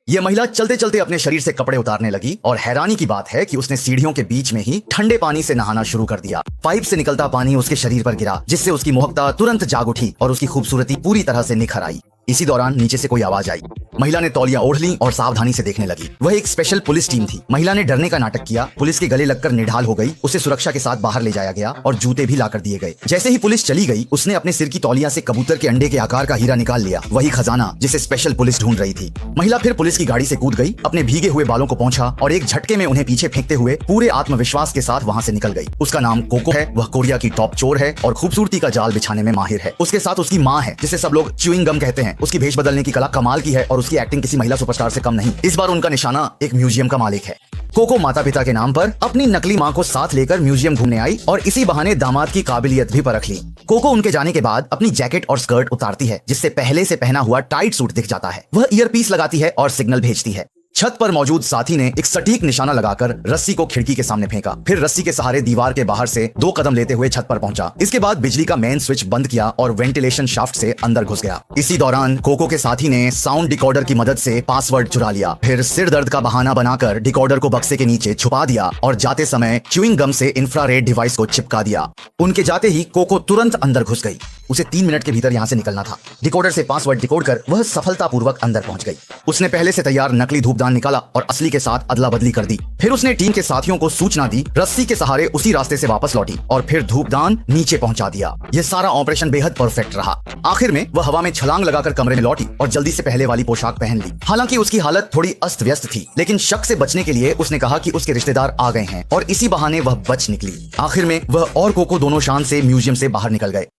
ये महिला चलते चलते अपने शरीर से कपड़े उतारने लगी और हैरानी की बात है कि उसने सीढ़ियों के बीच में ही ठंडे पानी से नहाना शुरू कर दिया। पाइप से निकलता पानी उसके शरीर पर गिरा, जिससे उसकी मोहकता तुरंत जाग उठी और उसकी खूबसूरती पूरी तरह से निखर आई। इसी दौरान नीचे से कोई आवाज आई। महिला ने तौलिया ओढ़ ली और सावधानी से देखने लगी। वह एक स्पेशल पुलिस टीम थी। महिला ने डरने का नाटक किया। पुलिस के गले लगकर निढाल हो गई। उसे सुरक्षा के साथ बाहर ले जाया गया और जूते भी लाकर दिए गए। जैसे ही पुलिस चली गई, उसने अपने सिर की तौलिया से कबूतर के अंडे के आकार का हीरा निकाल लिया, वही खजाना जिसे स्पेशल पुलिस ढूंढ रही थी। महिला फिर पुलिस की गाड़ी से कूद गई, अपने भीगे हुए बालों को पोंछा और एक झटके में उन्हें पीछे फेंकते हुए पूरे आत्मविश्वास के साथ वहां से निकल गई। उसका नाम कोको है। वह कोरिया की टॉप चोर है और खूबसूरती का जाल बिछाने में माहिर है। उसके साथ उसकी माँ है, जिसे सब लोग च्यूइंग गम कहते हैं। उसकी भेष बदलने की कला कमाल की है और उसकी एक्टिंग किसी महिला सुपरस्टार से कम नहीं। इस बार उनका निशाना एक म्यूजियम का मालिक है। कोको माता पिता के नाम पर अपनी नकली माँ को साथ लेकर म्यूजियम घूमने आई और इसी बहाने दामाद की काबिलियत भी परख ली। कोको उनके जाने के बाद अपनी जैकेट और स्कर्ट उतारती है, जिससे पहले से पहना हुआ टाइट सूट दिख जाता है। वह ईयरपीस लगाती है और सिग्नल भेजती है। छत पर मौजूद साथी ने एक सटीक निशाना लगाकर रस्सी को खिड़की के सामने फेंका, फिर रस्सी के सहारे दीवार के बाहर से 2 कदम लेते हुए छत पर पहुंचा। इसके बाद बिजली का मेन स्विच बंद किया और वेंटिलेशन शाफ्ट से अंदर घुस गया। इसी दौरान कोको के साथी ने साउंड डिकोडर की मदद से पासवर्ड चुरा लिया, फिर सिर दर्द का बहाना बनाकर डिकोडर को बक्से के नीचे छुपा दिया और जाते समय च्यूइंग गम से इंफ्रारेड डिवाइस को चिपका दिया। उनके जाते ही कोको तुरंत अंदर घुस गई। उसे 3 मिनट के भीतर यहाँ से निकलना था। डिकोडर से पासवर्ड डिकोड कर वह सफलतापूर्वक अंदर पहुंच गई। उसने पहले से तैयार नकली धूपदान निकाला और असली के साथ अदला बदली कर दी। फिर उसने टीम के साथियों को सूचना दी, रस्सी के सहारे उसी रास्ते से वापस लौटी और फिर धूपदान नीचे पहुंचा दिया। यह सारा ऑपरेशन बेहद परफेक्ट रहा। आखिर में वह हवा में छलांग लगाकर कमरे में लौटी और जल्दी से पहले वाली पोशाक पहन ली। हालांकि उसकी हालत थोड़ी अस्त व्यस्त थी, लेकिन शक से बचने के लिए उसने कहा कि उसके रिश्तेदार आ गए हैं और इसी बहाने वह बच निकली। आखिर में वह और कोको दोनों शान से म्यूजियम से बाहर निकल गए।